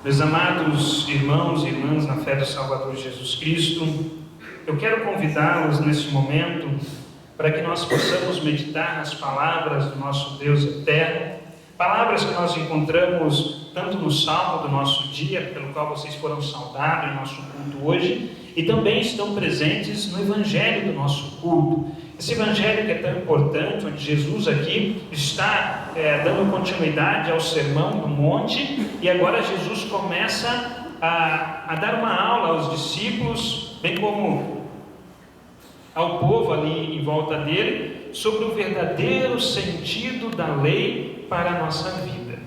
Meus amados irmãos e irmãs na fé do Salvador Jesus Cristo, eu quero convidá-los nesse momento para que nós possamos meditar nas palavras do nosso Deus eterno, palavras que nós encontramos tanto no Salmo do nosso dia, pelo qual vocês foram saudados em nosso culto hoje, e também estão presentes no Evangelho do nosso culto. Esse Evangelho que é tão importante, onde Jesus aqui está dando continuidade ao Sermão do Monte, e agora Jesus começa a dar uma aula aos discípulos, bem como ao povo ali em volta dele, sobre o verdadeiro sentido da lei para a nossa vida.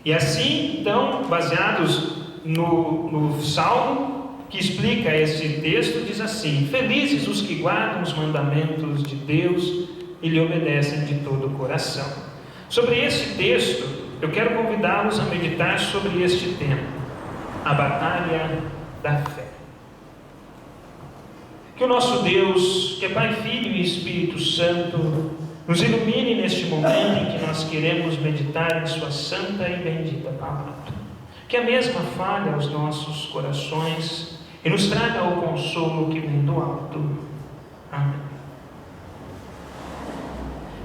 E assim, então, baseados no Salmo, que explica esse texto, diz assim: felizes os que guardam os mandamentos de Deus e lhe obedecem de todo o coração. Sobre esse texto, eu quero convidá-los a meditar sobre este tema, a batalha da fé. Que o nosso Deus, que é Pai, Filho e Espírito Santo, nos ilumine neste momento em que nós queremos meditar em sua santa e bendita palavra. Que a mesma fale aos nossos corações e nos traga o consolo que vem do alto. Amém.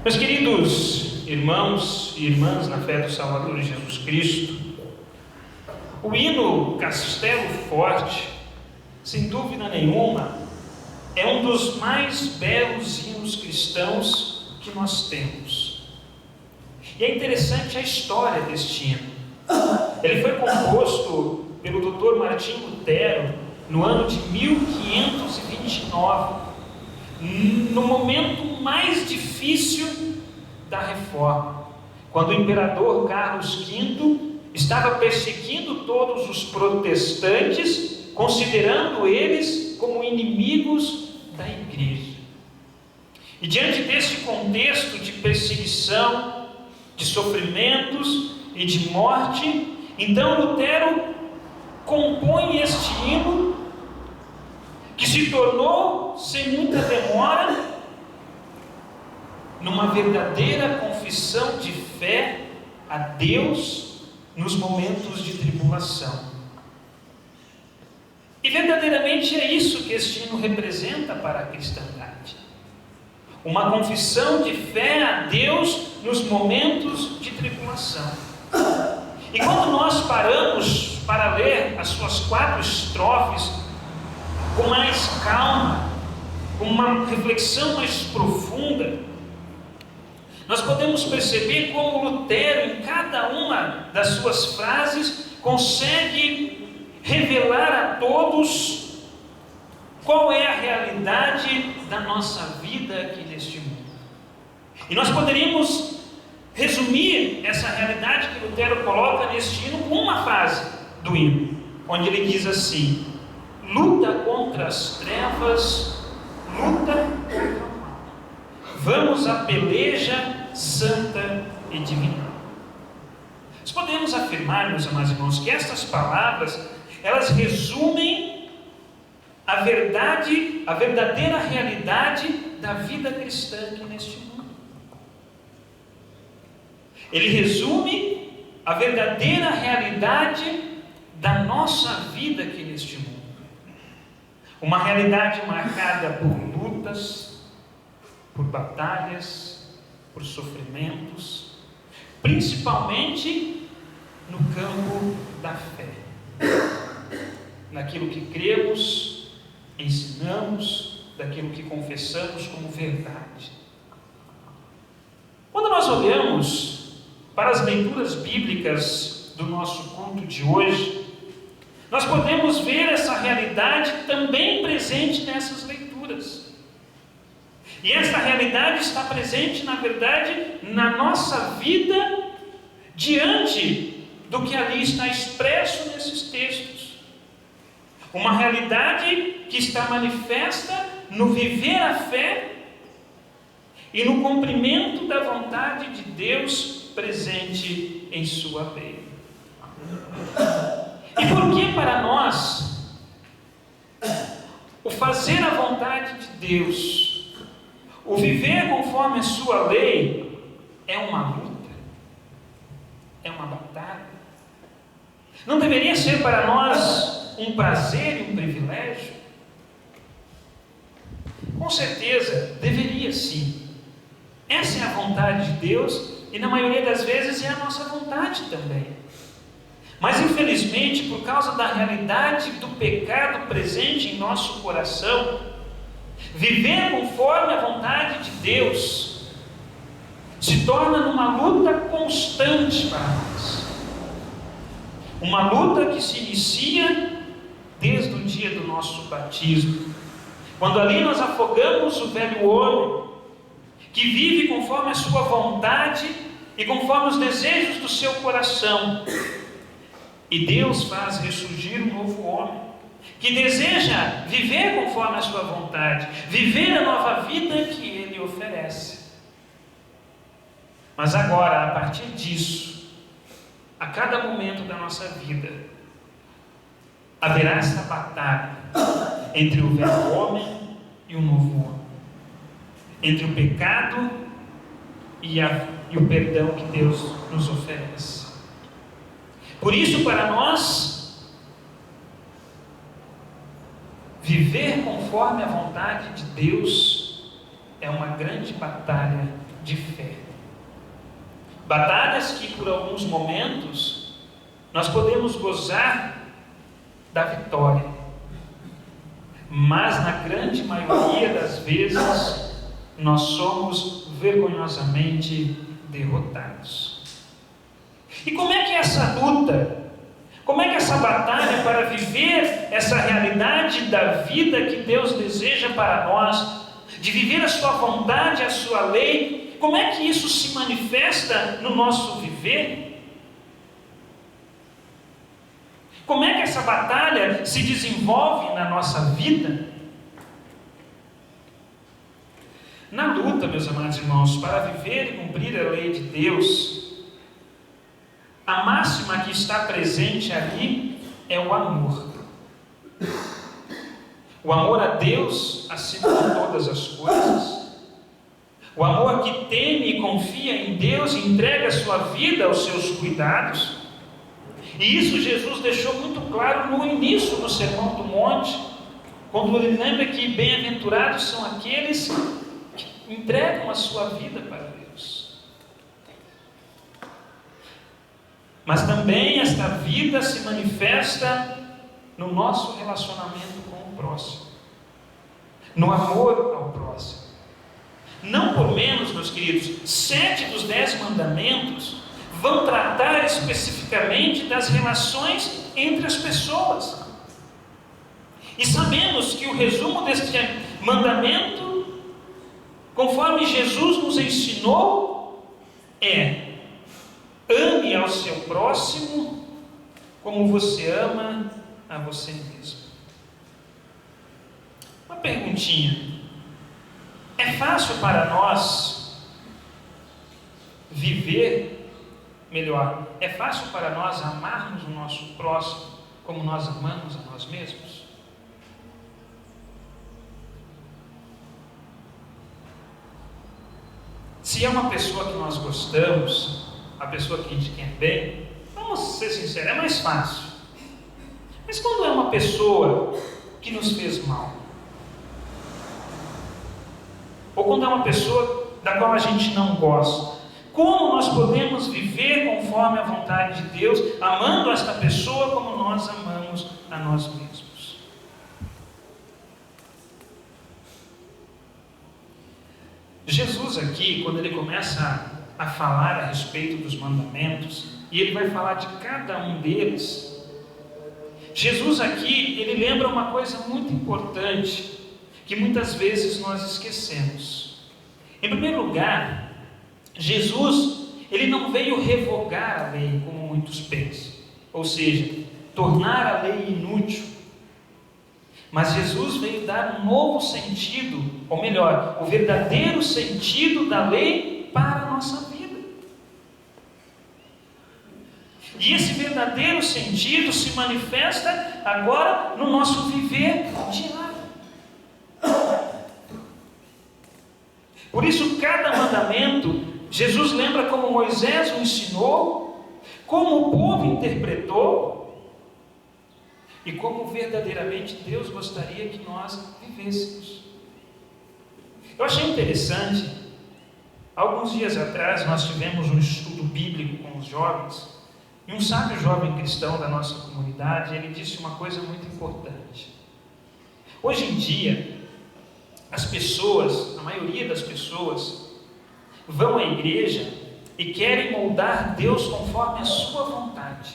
Meus queridos irmãos e irmãs na fé do Salvador Jesus Cristo, o hino Castelo Forte, sem dúvida nenhuma, é um dos mais belos hinos cristãos que nós temos. E é interessante a história deste hino. Ele foi composto pelo Dr. Martinho Lutero no ano de 1529, no momento mais difícil da Reforma, quando o imperador Carlos V estava perseguindo todos os protestantes, considerando eles como inimigos da igreja. E diante desse contexto de perseguição, de sofrimentos e de morte, então Lutero compõe este hino, que se tornou, sem muita demora, numa verdadeira confissão de fé a Deus nos momentos de tribulação. E verdadeiramente é isso que este hino representa para a cristandade. Uma confissão de fé a Deus nos momentos de tribulação. E quando nós paramos para ler as suas 4 estrofes com mais calma, com uma reflexão mais profunda, nós podemos perceber como Lutero, em cada uma das suas frases, consegue revelar a todos qual é a realidade da nossa vida aqui neste mundo. E nós poderíamos resumir essa realidade que Lutero coloca neste hino com uma frase do hino, onde ele diz assim: luta contra as trevas, luta contra o mal. Vamos à peleja santa e divina. Nós podemos afirmar, meus amados irmãos, que estas palavras, elas resumem a verdade, a verdadeira realidade da vida cristã aqui neste mundo. Ele resume a verdadeira realidade da nossa vida aqui neste mundo. Uma realidade marcada por lutas, por batalhas, por sofrimentos, principalmente no campo da fé. Naquilo que cremos, ensinamos, daquilo que confessamos como verdade. Quando nós olhamos para as leituras bíblicas do nosso culto de hoje, nós podemos ver essa realidade também presente nessas leituras. E essa realidade está presente, na verdade, na nossa vida, diante do que ali está expresso nesses textos. Uma realidade que está manifesta no viver a fé e no cumprimento da vontade de Deus presente em sua lei. E por que para nós o fazer a vontade de Deus, o viver conforme a sua lei, é uma luta, é uma batalha? Não deveria ser para nós um prazer e um privilégio? Com certeza, deveria sim. Essa é a vontade de Deus e na maioria das vezes é a nossa vontade também. Mas infelizmente, por causa da realidade do pecado presente em nosso coração, viver conforme a vontade de Deus se torna numa luta constante para nós. Uma luta que se inicia desde o dia do nosso batismo, quando ali nós afogamos o velho homem, que vive conforme a sua vontade e conforme os desejos do seu coração. E Deus faz ressurgir um novo homem, que deseja viver conforme a sua vontade, viver a nova vida que Ele oferece. Mas agora, a partir disso, a cada momento da nossa vida, haverá essa batalha entre o velho homem e o novo homem, entre o pecado e o perdão que Deus nos oferece. Por isso, para nós, viver conforme a vontade de Deus é uma grande batalha de fé. Batalhas que, por alguns momentos, nós podemos gozar da vitória, mas na grande maioria das vezes, nós somos vergonhosamente derrotados. E como é que é essa luta? Como é que é essa batalha para viver essa realidade da vida que Deus deseja para nós, de viver a sua vontade, a sua lei, como é que isso se manifesta no nosso viver? Como é que essa batalha se desenvolve na nossa vida? Na luta, meus amados irmãos, para viver e cumprir a lei de Deus, a máxima que está presente ali é o amor. O amor a Deus acima de todas as coisas. O amor que teme e confia em Deus e entrega a sua vida aos seus cuidados. E isso Jesus deixou muito claro no início do Sermão do Monte, quando ele lembra que bem-aventurados são aqueles que entregam a sua vida para Deus. Mas também esta vida se manifesta no nosso relacionamento com o próximo, no amor ao próximo. Não por menos, meus queridos, 7 dos 10 mandamentos vão tratar especificamente das relações entre as pessoas. E sabemos que o resumo deste mandamento, conforme Jesus nos ensinou, é: ame ao seu próximo como você ama a você mesmo. Uma perguntinha: é fácil para nós viver melhor? É fácil para nós amarmos o nosso próximo como nós amamos a nós mesmos? Se é uma pessoa que nós gostamos, a pessoa que a gente quer bem, vamos ser sinceros, é mais fácil. Mas quando é uma pessoa que nos fez mal, ou quando é uma pessoa da qual a gente não gosta, como nós podemos viver conforme a vontade de Deus, amando esta pessoa como nós amamos a nós mesmos? Jesus aqui, quando ele começa a falar a respeito dos mandamentos, e ele vai falar de cada um deles, Jesus aqui, ele lembra uma coisa muito importante, que muitas vezes nós esquecemos. Em primeiro lugar, Jesus, ele não veio revogar a lei, como muitos pensam, ou seja, tornar a lei inútil, mas Jesus veio dar um novo sentido, ou melhor, o verdadeiro sentido da lei para a nossa vida. E esse verdadeiro sentido se manifesta agora no nosso viver diário. Por isso, cada mandamento, Jesus lembra como Moisés o ensinou, como o povo interpretou, e como verdadeiramente Deus gostaria que nós vivêssemos. Eu achei interessante, alguns dias atrás nós tivemos um estudo bíblico com os jovens, e um sábio jovem cristão da nossa comunidade, ele disse uma coisa muito importante. Hoje em dia, as pessoas, a maioria das pessoas, vão à igreja e querem moldar Deus conforme a sua vontade.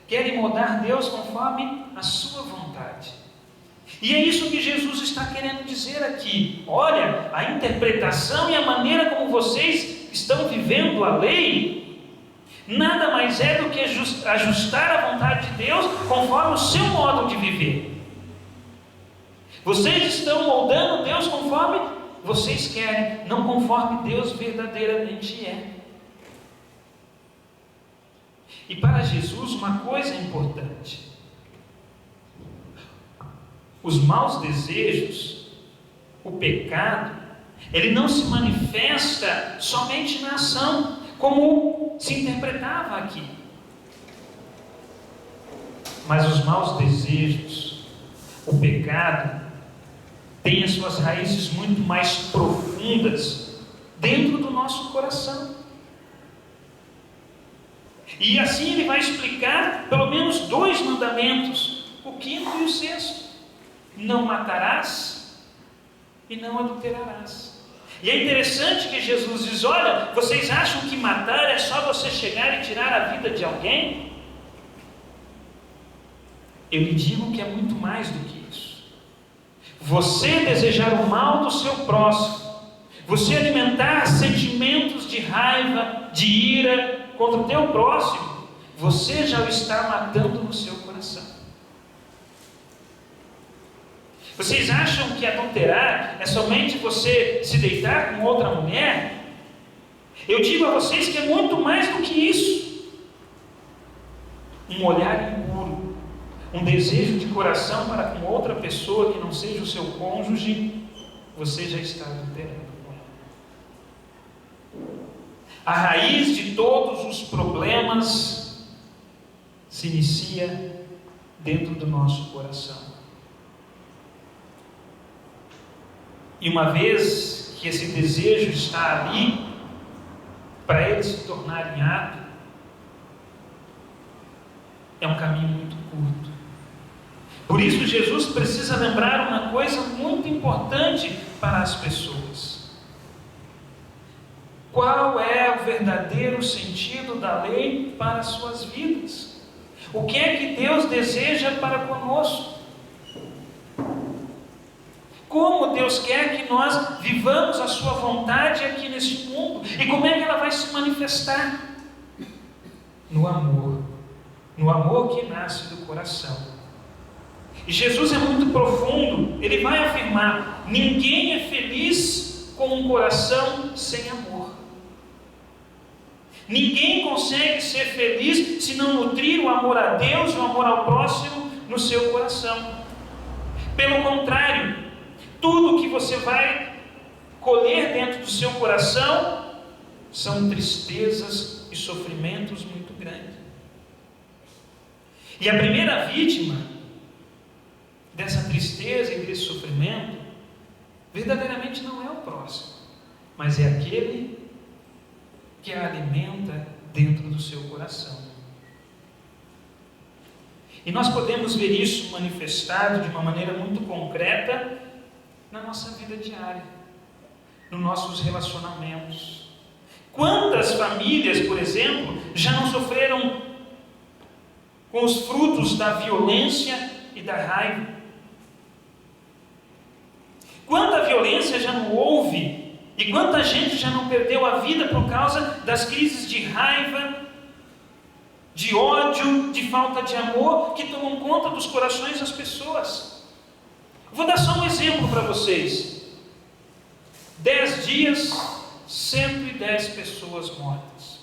Querem moldar Deus conforme a sua vontade. E é isso que Jesus está querendo dizer aqui. Olha, a interpretação e a maneira como vocês estão vivendo a lei, nada mais é do que ajustar a vontade de Deus conforme o seu modo de viver. Vocês estão moldando Deus conforme vocês querem, não conforme Deus verdadeiramente é. E para Jesus uma coisa é importante: os maus desejos, o pecado, ele não se manifesta somente na ação, como se interpretava aqui. Mas os maus desejos, o pecado, tem as suas raízes muito mais profundas dentro do nosso coração. E assim ele vai explicar pelo menos 2 mandamentos, o 5º e o 6º. Não matarás e não adulterarás. E é interessante que Jesus diz: olha, vocês acham que matar é só você chegar e tirar a vida de alguém? Eu lhe digo que é muito mais do que isso. Você desejar o mal do seu próximo, você alimentar sentimentos de raiva, de ira contra o teu próximo, você já o está matando no seu coração. Vocês acham que adulterar é somente você se deitar com outra mulher? Eu digo a vocês que é muito mais do que isso. Um olhar impuro, um desejo de coração para com outra pessoa que não seja o seu cônjuge, você já está adulterando com ela. A raiz de todos os problemas se inicia dentro do nosso coração. E uma vez que esse desejo está ali, para ele se tornar em ato, é um caminho muito curto. Por isso Jesus precisa lembrar uma coisa muito importante para as pessoas. Qual é o verdadeiro sentido da lei para as suas vidas? O que é que Deus deseja para conosco? Como Deus quer que nós vivamos a sua vontade aqui nesse mundo? E como é que ela vai se manifestar? No amor. No amor que nasce do coração. E Jesus é muito profundo. Ele vai afirmar: ninguém é feliz com um coração sem amor. Ninguém consegue ser feliz se não nutrir o amor a Deus e o amor ao próximo no seu coração. Pelo contrário, tudo que você vai colher dentro do seu coração são tristezas e sofrimentos muito grandes. E a primeira vítima dessa tristeza e desse sofrimento verdadeiramente não é o próximo, mas é aquele que a alimenta dentro do seu coração. E nós podemos ver isso manifestado de uma maneira muito concreta na nossa vida diária, nos nossos relacionamentos. Quantas famílias, por exemplo, já não sofreram com os frutos da violência e da raiva? Quanta violência já não houve e quanta gente já não perdeu a vida por causa das crises de raiva, de ódio, de falta de amor que tomam conta dos corações das pessoas. Vou dar só um exemplo para vocês. 10 dias, 110 pessoas mortas.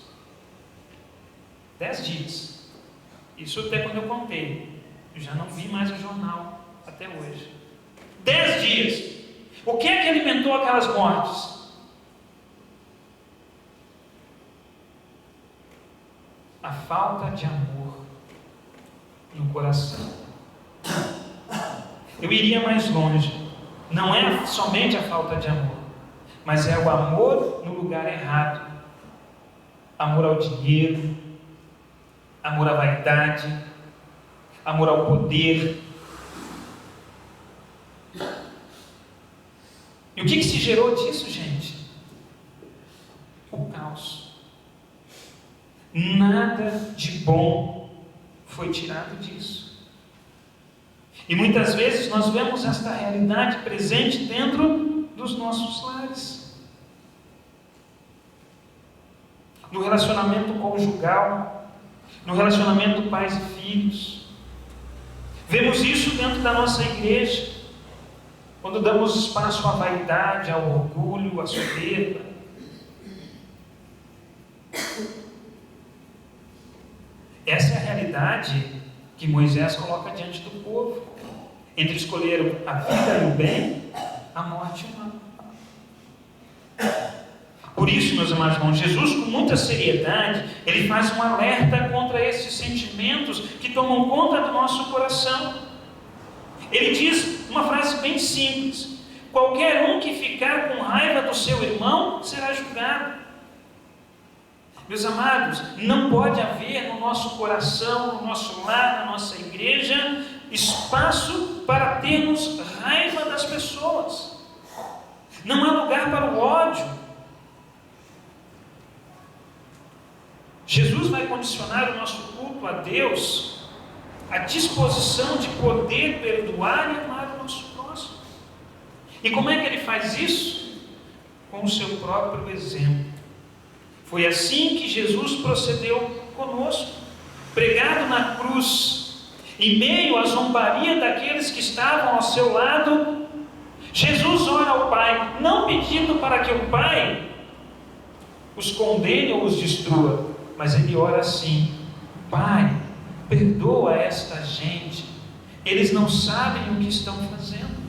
10 dias. Isso até quando eu contei. Eu já não vi mais o jornal até hoje. 10 dias. O que é que alimentou aquelas mortes? A falta de amor no coração. Eu iria mais longe. Não é somente a falta de amor, mas é o amor no lugar errado. Amor ao dinheiro, amor à vaidade, amor ao poder. E o que se gerou disso, gente? O caos. Nada de bom foi tirado disso. E muitas vezes nós vemos esta realidade presente dentro dos nossos lares. No relacionamento conjugal, no relacionamento pais e filhos. Vemos isso dentro da nossa igreja, quando damos espaço à vaidade, ao orgulho, à soberba. Essa é a realidade que Moisés coloca diante do povo. Entre escolher a vida e o bem, a morte e o mal. Por isso, meus amados irmãos, Jesus, com muita seriedade, ele faz um alerta contra esses sentimentos que tomam conta do nosso coração. Ele diz uma frase bem simples: qualquer um que ficar com raiva do seu irmão será julgado. Meus amados, não pode haver no nosso coração, no nosso lar, na nossa igreja, espaço para termos raiva das pessoas. Não há lugar para o ódio. Jesus vai condicionar o nosso culto a Deus à disposição de poder perdoar e amar o nosso próximo. E como é que ele faz isso? Com o seu próprio exemplo. Foi assim que Jesus procedeu conosco, pregado na cruz, em meio à zombaria daqueles que estavam ao seu lado. Jesus ora ao Pai, não pedindo para que o Pai os condene ou os destrua, mas ele ora assim: Pai, perdoa esta gente, eles não sabem o que estão fazendo.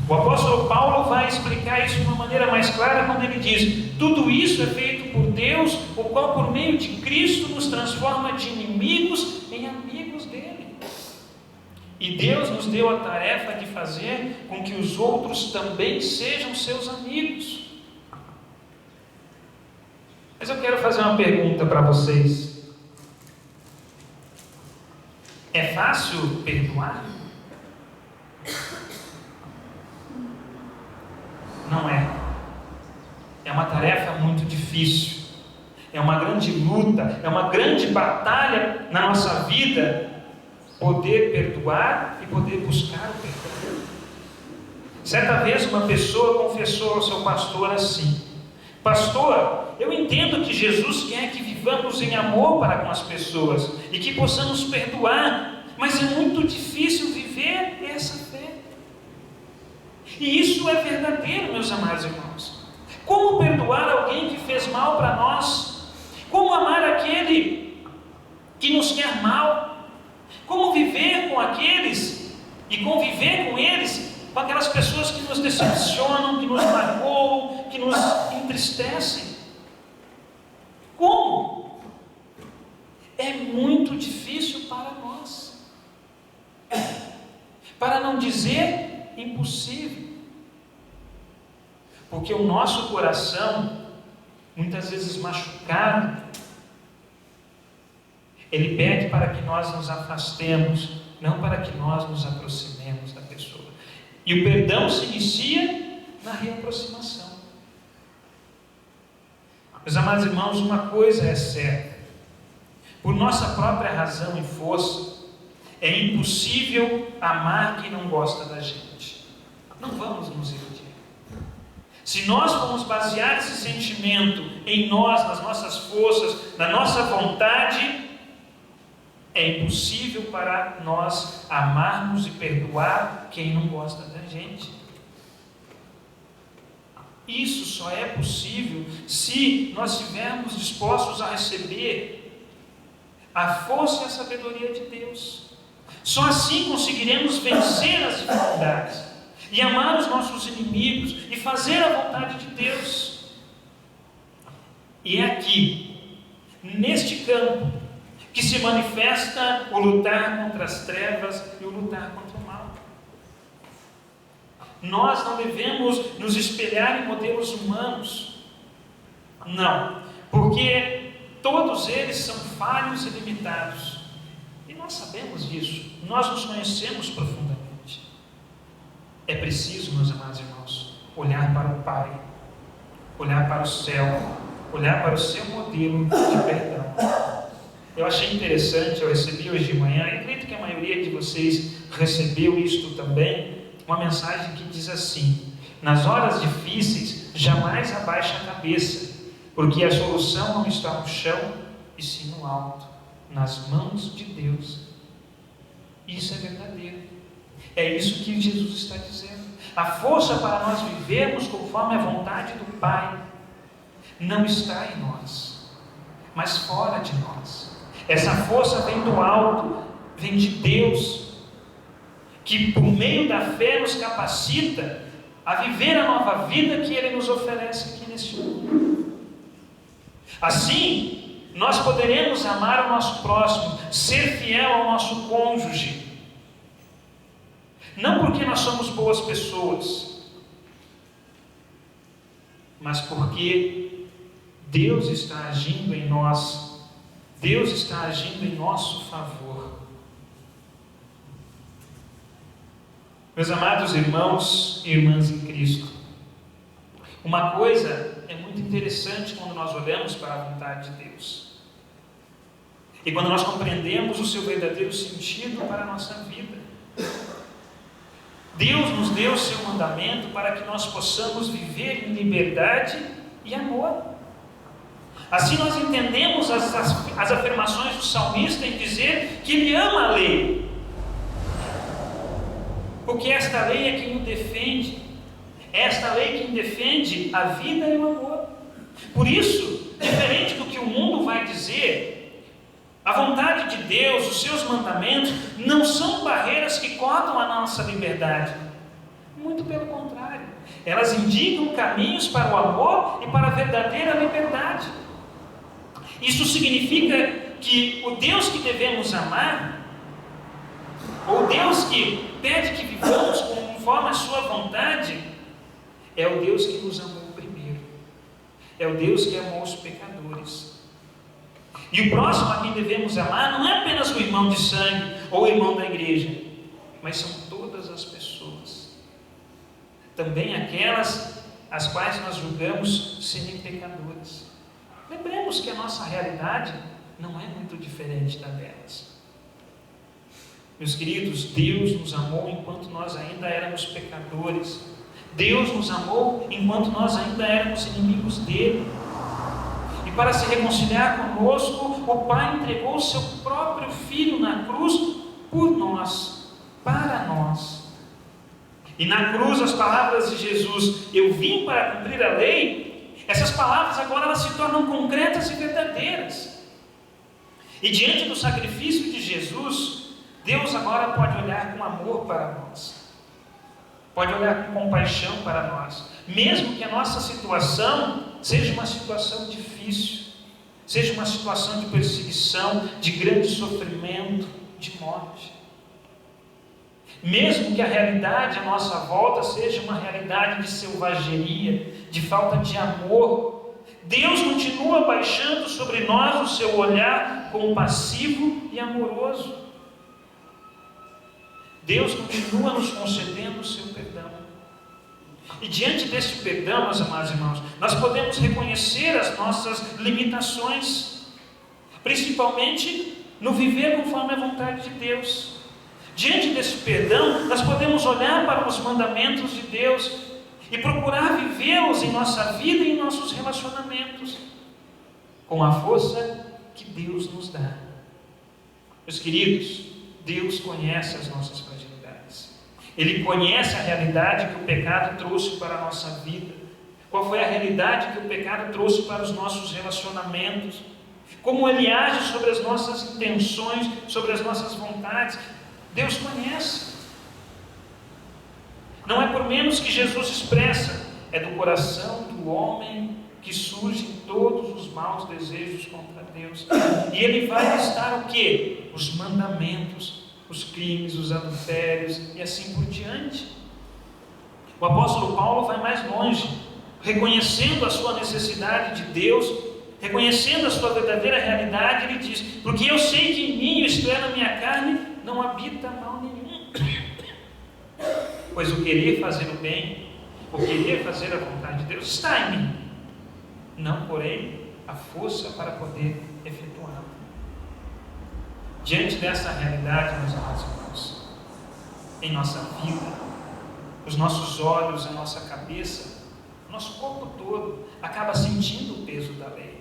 O apóstolo Paulo vai explicar isso de uma maneira mais clara quando ele diz: tudo isso é feito por Deus, o qual por meio de Cristo nos transforma de inimigos em amigos dele. E Deus nos deu a tarefa de fazer com que os outros também sejam seus amigos. Mas eu quero fazer uma pergunta para vocês. É fácil perdoar? Não é. É uma tarefa muito difícil. É uma grande luta, é uma grande batalha na nossa vida poder perdoar e poder buscar o perdão. Certa vez uma pessoa confessou ao seu pastor assim: pastor, eu entendo que Jesus quer que vivamos em amor para com as pessoas e que possamos perdoar, mas é muito difícil viver essa fé. E isso é verdadeiro, meus amados irmãos. Como perdoar alguém que fez mal para nós? Como amar aquele que nos quer mal? Como viver com aqueles e conviver com eles, com aquelas pessoas que nos decepcionam, que nos magoam, que nos entristecem? Como? É muito difícil para nós. Para não dizer impossível. Porque o nosso coração, muitas vezes machucado, ele pede para que nós nos afastemos, não para que nós nos aproximemos da pessoa. E o perdão se inicia na reaproximação. Meus amados irmãos, uma coisa é certa: por nossa própria razão e força, é impossível amar quem não gosta da gente. Não vamos nos iludir. Se nós formos basear esse sentimento em nós, nas nossas forças, na nossa vontade, é impossível para nós amarmos e perdoar quem não gosta da gente. Isso só é possível se nós estivermos dispostos a receber a força e a sabedoria de Deus. Só assim conseguiremos vencer as dificuldades e amar os nossos inimigos e fazer a vontade de Deus. E é aqui, neste campo, que se manifesta o lutar contra as trevas e o lutar contra o mal. Nós não devemos nos espelhar em modelos humanos, não, porque todos eles são falhos e limitados, e nós sabemos disso, nós nos conhecemos profundamente. É preciso, meus amados irmãos, olhar para o Pai, olhar para o céu, olhar para o seu modelo de perdão. Eu achei interessante, eu recebi hoje de manhã, e acredito que a maioria de vocês recebeu isto também, uma mensagem que diz assim: nas horas difíceis, jamais abaixe a cabeça, porque a solução não está no chão, e sim no alto, nas mãos de Deus. Isso é verdadeiro. É isso que Jesus está dizendo. A força para nós vivermos conforme a vontade do Pai não está em nós, mas fora de nós. Essa força vem do alto, vem de Deus, que por meio da fé nos capacita a viver a nova vida que Ele nos oferece aqui neste mundo. Assim, nós poderemos amar o nosso próximo, ser fiel ao nosso cônjuge, não porque nós somos boas pessoas, mas porque Deus está agindo em nós, Deus está agindo em nosso favor. Meus amados irmãos e irmãs em Cristo, uma coisa é muito interessante quando nós olhamos para a vontade de Deus e quando nós compreendemos o seu verdadeiro sentido para a nossa vida. Deus nos deu o seu mandamento para que nós possamos viver em liberdade e amor. Assim nós entendemos as afirmações do salmista em dizer que ele ama a lei, porque esta lei é quem o defende, esta lei quem defende a vida e o amor. Por isso, diferente do que o mundo vai dizer, a vontade de Deus, os seus mandamentos, não são barreiras que cortam a nossa liberdade. Muito pelo contrário, elas indicam caminhos para o amor e para a verdadeira liberdade. Isso significa que o Deus que devemos amar, ou Deus que pede que vivamos conforme a sua vontade, é o Deus que nos amou primeiro, é o Deus que amou os pecadores. E o próximo a quem devemos amar não é apenas o irmão de sangue ou o irmão da igreja, mas são todas as pessoas, também aquelas as quais nós julgamos serem pecadoras. Lembremos que a nossa realidade não é muito diferente da delas. Meus queridos, Deus nos amou enquanto nós ainda éramos pecadores. Deus nos amou enquanto nós ainda éramos inimigos dele. E para se reconciliar conosco, o Pai entregou o seu próprio Filho na cruz por nós, para nós. E na cruz as palavras de Jesus, eu vim para cumprir a lei, essas palavras agora elas se tornam concretas e verdadeiras. E diante do sacrifício de Jesus, Deus agora pode olhar com amor para nós, pode olhar com compaixão para nós, mesmo que a nossa situação seja uma situação difícil, seja uma situação de perseguição, de grande sofrimento, de morte. Mesmo que a realidade à nossa volta seja uma realidade de selvageria, de falta de amor, Deus continua baixando sobre nós o seu olhar compassivo e amoroso. Deus continua nos concedendo o seu perdão. E diante desse perdão, meus amados irmãos, nós podemos reconhecer as nossas limitações, principalmente no viver conforme a vontade de Deus. Diante desse perdão, nós podemos olhar para os mandamentos de Deus e procurar vivê-los em nossa vida e em nossos relacionamentos, com a força que Deus nos dá. Meus queridos, Deus conhece as nossas fragilidades. Ele conhece a realidade que o pecado trouxe para a nossa vida. Qual foi a realidade que o pecado trouxe para os nossos relacionamentos? Como ele age sobre as nossas intenções, sobre as nossas vontades? Deus conhece. Não é por menos que Jesus expressa: é do coração do homem que surgem todos os maus desejos contra Deus. E ele vai listar o quê? Os mandamentos, os crimes, os adultérios e assim por diante. O apóstolo Paulo vai mais longe, reconhecendo a sua necessidade de Deus, reconhecendo a sua verdadeira realidade. Ele diz: porque eu sei que em mim, isto é, na minha carne, não habita mal nenhum. Pois o querer fazer o bem, o querer fazer a vontade de Deus está em mim, não porém a força para poder efetuá-la. Diante dessa realidade, meus amados irmãos, em nossa vida, os nossos olhos, a nossa cabeça, o nosso corpo todo acaba sentindo o peso da lei,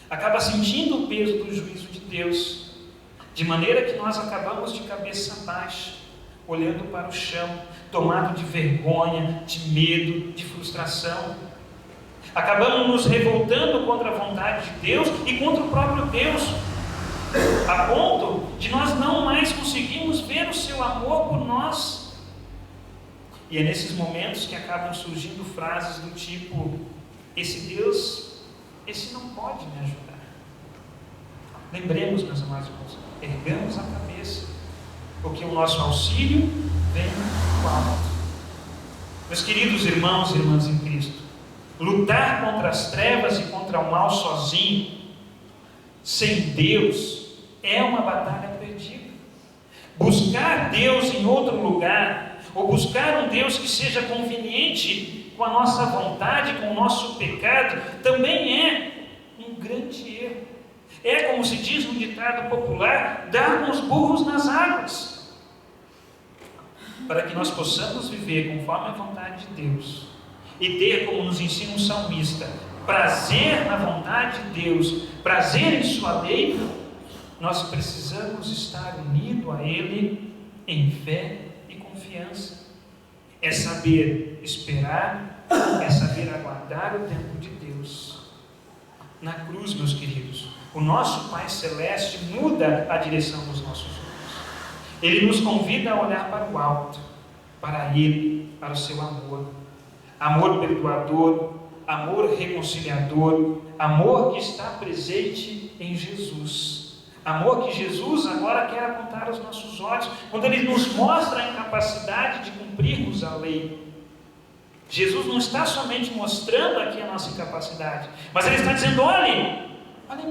acaba sentindo o peso do juízo de Deus, de maneira que nós acabamos de cabeça baixa, olhando para o chão, tomado de vergonha, de medo, de frustração. Acabamos nos revoltando contra a vontade de Deus e contra o próprio Deus, a ponto de nós não mais conseguirmos ver o seu amor por nós. E é nesses momentos que acabam surgindo frases do tipo: esse Deus, esse não pode me ajudar. Lembremos, meus amados irmãos, ergamos a cabeça, porque o nosso auxílio vem do alto. Meus queridos irmãos e irmãs em Cristo, lutar contra as trevas e contra o mal sozinho, sem Deus, é uma batalha perdida. Buscar Deus em outro lugar, ou buscar um Deus que seja conveniente com a nossa vontade, com o nosso pecado, também é um grande erro. É, como se diz no ditado popular, dar com os burros nas águas. Para que nós possamos viver conforme a vontade de Deus e ter, como nos ensina um salmista, prazer na vontade de Deus, prazer em sua lei, nós precisamos estar unidos a Ele em fé e confiança. É saber esperar, é saber aguardar o tempo de Deus. Na cruz, meus queridos, o nosso Pai Celeste muda a direção dos nossos olhos. Ele nos convida a olhar para o alto, para Ele, para o seu amor. Amor perdoador, amor reconciliador, amor que está presente em Jesus. Amor que Jesus agora quer apontar aos nossos olhos, quando Ele nos mostra a incapacidade de cumprirmos a lei. Jesus não está somente mostrando aqui a nossa incapacidade, mas Ele está dizendo: olhem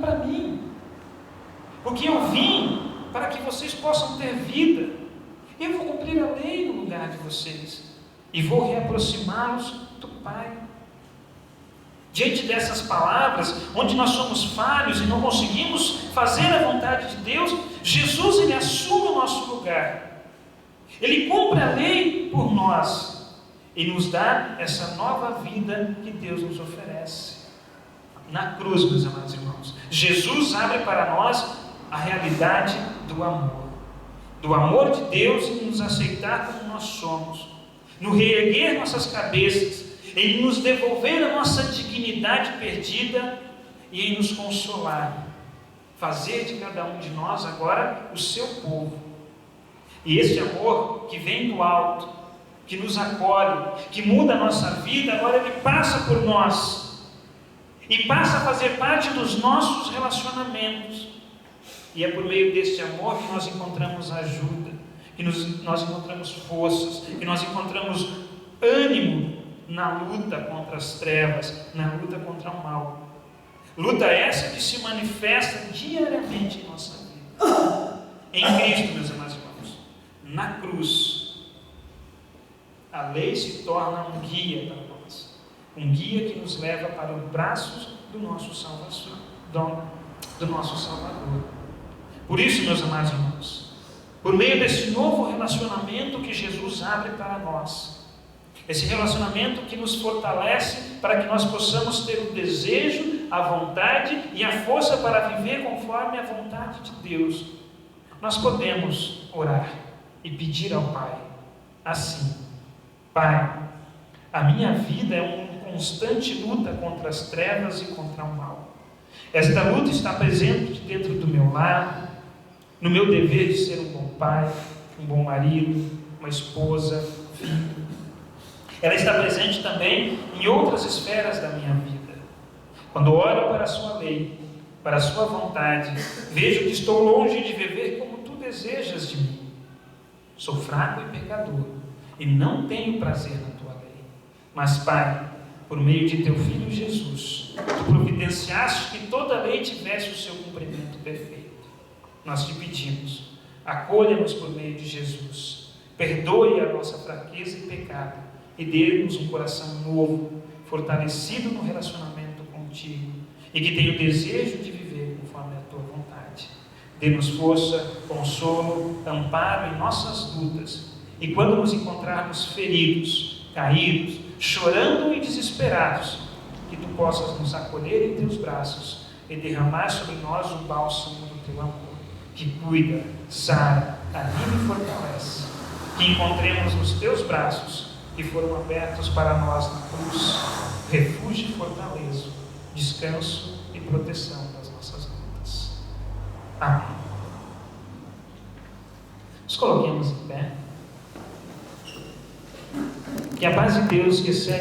para mim, porque eu vim para que vocês possam ter vida. Eu vou cumprir a lei no lugar de vocês e vou reaproximá-los do Pai. Diante dessas palavras, onde nós somos falhos e não conseguimos fazer a vontade de Deus, Jesus, Ele assume o nosso lugar. Ele cumpre a lei por nós e nos dá essa nova vida que Deus nos oferece. Na cruz, meus amados irmãos, Jesus abre para nós a realidade do amor de Deus em nos aceitar como nós somos, no reerguer nossas cabeças, em nos devolver a nossa dignidade perdida e em nos consolar, fazer de cada um de nós agora o seu povo. E esse amor que vem do alto, que nos acolhe, que muda a nossa vida, agora ele passa por nós e passa a fazer parte dos nossos relacionamentos. E é por meio deste amor que nós encontramos ajuda, que nós encontramos forças, que nós encontramos ânimo na luta contra as trevas, na luta contra o mal. Luta essa que se manifesta diariamente em nossa vida. Em Cristo, meus amados irmãos, na cruz, a lei se torna um guia para nós, um guia que nos leva para os braços do nosso Salvador. Por isso, meus amados irmãos, por meio desse novo relacionamento que Jesus abre para nós, esse relacionamento que nos fortalece para que nós possamos ter o desejo, a vontade e a força para viver conforme a vontade de Deus, nós podemos orar e pedir ao Pai assim: Pai, a minha vida é uma constante luta contra as trevas e contra o mal. Esta luta está presente dentro do meu lar, no meu dever de ser um bom pai, um bom marido, uma esposa, um filho. Ela está presente também em outras esferas da minha vida. Quando olho para a sua lei, para a sua vontade, vejo que estou longe de viver como tu desejas de mim. Sou fraco e pecador, e não tenho prazer na tua lei. Mas, Pai, por meio de teu Filho Jesus, tu providenciaste que toda a lei tivesse o seu cumprimento perfeito. Nós te pedimos, acolha-nos por meio de Jesus, perdoe a nossa fraqueza e pecado, e dê-nos um coração novo, fortalecido no relacionamento contigo, e que tenha o desejo de viver conforme a tua vontade. Dê-nos força, consolo, amparo em nossas lutas, e quando nos encontrarmos feridos, caídos, chorando e desesperados, que tu possas nos acolher em teus braços e derramar sobre nós o bálsamo do teu amor, que cuida, sara, anima e fortalece. Que encontremos nos teus braços, que foram abertos para nós na cruz, refúgio e fortaleza, descanso e proteção das nossas lutas. Amém. Nos coloquemos em pé. Que a paz de Deus, que excede